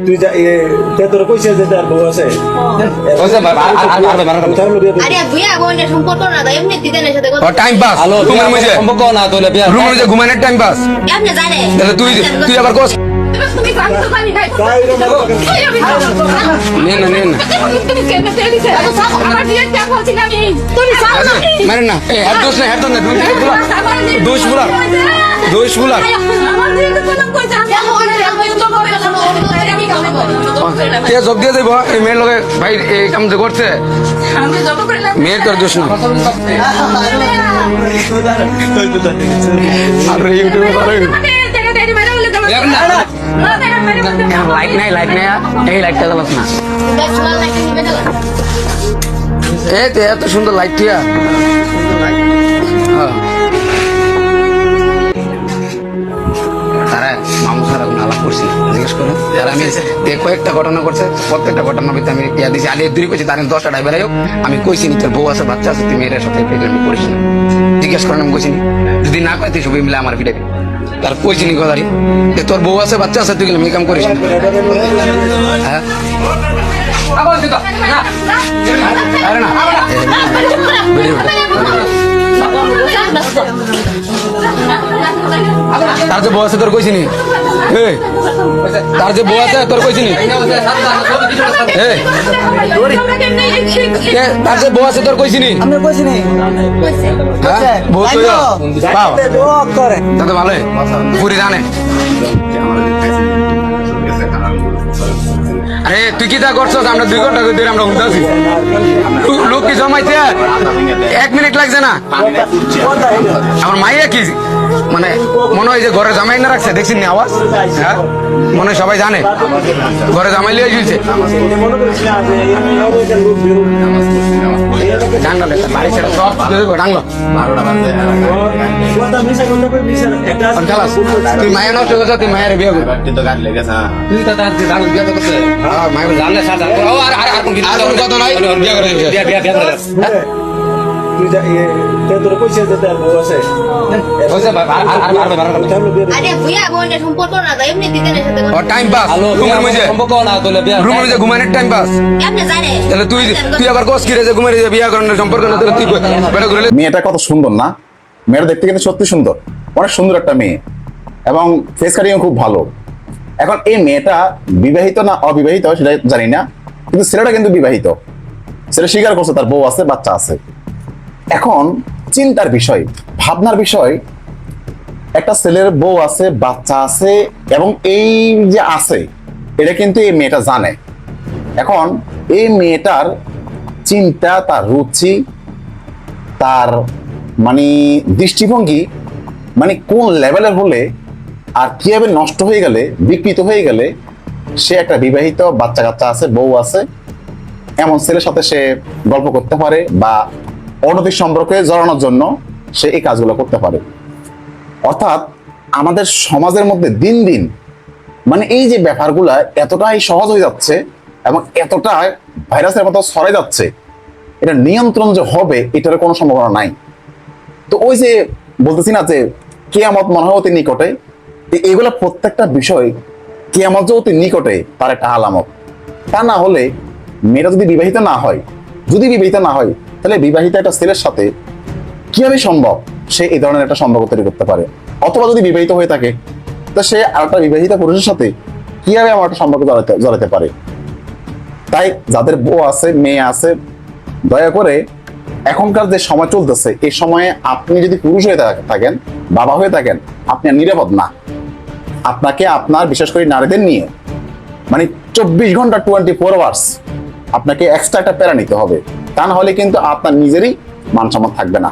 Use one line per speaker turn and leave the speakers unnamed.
তুই যা তোর কইছে যে তার বউ আছে
কইছে
আরে বিয়া বোনের সম্পর্ক না তাই এমনি দিদের সাথে কথা
টাইম পাস রুমের মধ্যে
সম্পর্ক না তোলে বিয়া
রুমের মধ্যে ঘুমানোর টাইম পাস
আপনি জানে
তাহলে তুই আবার কোস
তুমি জানো তো জানি ভাই
নে না
তুমি কেন তেলিছে আমার বিয়ে চাপ হচ্ছে না আমি তুমি জানো না
মানে না এই হাত দোষ না দোষ বলা
আমার বিয়ে তো কোন কইছে আমি তো করে
কে জব দিয়ে দেব এই মেয়ের লগে ভাই এই কাম যে করছে
আমি জব করে না
মেয়ের তোর দোষ না আরে ইউটিউবে লাইক নাই এই লাইকটা চালাস না এত সুন্দর লাইট টিয়া তারা মামু সারা আলাপ করছি জিজ্ঞেস করো আর আমি কয়েকটা ঘটনা করছে প্রত্যেকটা ঘটনার ভিতরে আমি ইয়া দিছি আগে দূরে কইছি তার 10টা ড্রাইভার আয়ো আমি কইছি নি তোর বউ আছে বাচ্চা আছে তুই মেয়ের সাথে প্রেগনেন্ট করিস না জিজ্ঞেস করেন আমি কইছি নি যদি না কয় তুই সবাই মিলে আমার ভিড়ে তার কইছি নি কথারি তোর বউ আছে বাচ্চা আছে তুই গেলে কাম করিস না হ্যাঁ আরে না তার যে বউ আছে তোর কইছি নি তার যে বউ আছে তোর কইছি নি তার যে বউ আছে তোর কইছি নি
আমরা কইছি নি
হ্যাঁ বউ তো বাবা
দোয়া করে
তো ভালো পুরি জানে আরে তুই কি তা করছস আমরা 2 ঘন্টা ধরে আমরা ঘুরতাছি লোক কি জমাইতে 1 মিনিট লাগছে না আমার মাইয়া কি মানে মনে হয় যে ঘরে জামাই না রাখছে দেখছিস না আওয়াজ হ্যাঁ মনে হয় সবাই জানে ঘরে জামাই লিয়ে গিয়েছে ডাঙ্গালে বাড়ি ছেড়ে সব ডাঙ্গলো তুই মায়া নষ্ট করছ তুই মায়ের বিয়ে করবি তুই তো তার বিয়ে তো করছে মায়ের জানলে সাথে ও আর কোন কথা নাই বিয়ে করে বিয়ে করে
তুই যা তোর কইছে যে তার বউ আছে
আরে বিয়া বোনের সম্পর্ক না তাই এমনি দিদের সাথে কথা
টাইম পাস রুমের মধ্যে
সম্পর্ক না তোলে বিয়া
রুমের মধ্যে ঘুমানোর টাইম পাস
আপনি জানে
তাহলে তুই আবার কোস কিরে যে ঘুমের বিয়ে করানোর সম্পর্ক না তাহলে তুই বেটা ঘুরে
মেয়েটা কত সুন্দর না মেয়েটা দেখতে কিন্তু সত্যি সুন্দর অনেক সুন্দর একটা মেয়ে এবং ফেস কাটিং খুব ভালো এখন এই মেয়েটা বিবাহিত না অবিবাহিত সেটা জানি না কিন্তু ছেলেটা কিন্তু বিবাহিত ছেলে স্বীকার করছে তার বউ আছে বাচ্চা আছে এখন চিন্তার বিষয় ভাবনার বিষয় একটা ছেলের বউ আছে বাচ্চা আছে এবং এই যে আছে এটা কিন্তু এই মেয়েটা জানে এখন এই মেয়েটার চিন্তা তার রুচি তার মানে দৃষ্টিভঙ্গি মানে কোন লেভেলের হলে আর কিভাবে নষ্ট হয়ে গেলে বিকৃত হয়ে গেলে সে একটা বিবাহিত বাচ্চা কাচ্চা আছে বউ আছে এমন ছেলের সাথে সে গল্প করতে পারে বা অনৈতিক সম্পর্কে জড়ানোর জন্য সে এই কাজগুলো করতে পারে অর্থাৎ আমাদের সমাজের মধ্যে দিন দিন মানে এই যে ব্যাপারগুলা এতটাই সহজ হয়ে যাচ্ছে এবং এতটা ভাইরাসের মতো ছড়াই যাচ্ছে এটা নিয়ন্ত্রণ যে হবে এটার কোনো সম্ভাবনা নাই তো ওই যে বলতেছি না যে কিয়ামত মনে হয় অতি নিকটে এগুলো প্রত্যেকটা বিষয় কিয়ামত যে অতি নিকটে তার একটা আলামত তা না হলে মেয়েটা যদি বিবাহিত না হয় তাহলে বিবাহিত একটা ছেলের সাথে কিভাবে সম্ভব সে এই ধরনের একটা সম্পর্ক তৈরি করতে পারে অথবা যদি বিবাহিত হয়ে থাকে তো সে আরেকটা বিবাহিত পুরুষের সাথে কিভাবে আমার একটা সম্পর্ক জড়াতে পারে তাই যাদের বউ আছে মেয়ে আছে দয়া করে এখনকার যে সময় চলতেছে এই সময়ে আপনি যদি পুরুষ হয়ে থাকেন বাবা হয়ে থাকেন আপনি নিরাপদ না আপনাকে আপনার বিশেষ করে নারীদের নিয়ে মানে 24 ঘন্টা 24 আওয়ার্স আপনাকে এক্সট্রা একটা প্যারা নিতে হবে তা না হলে কিন্তু আপনার নিজেরই মান সম্মান থাকবে না।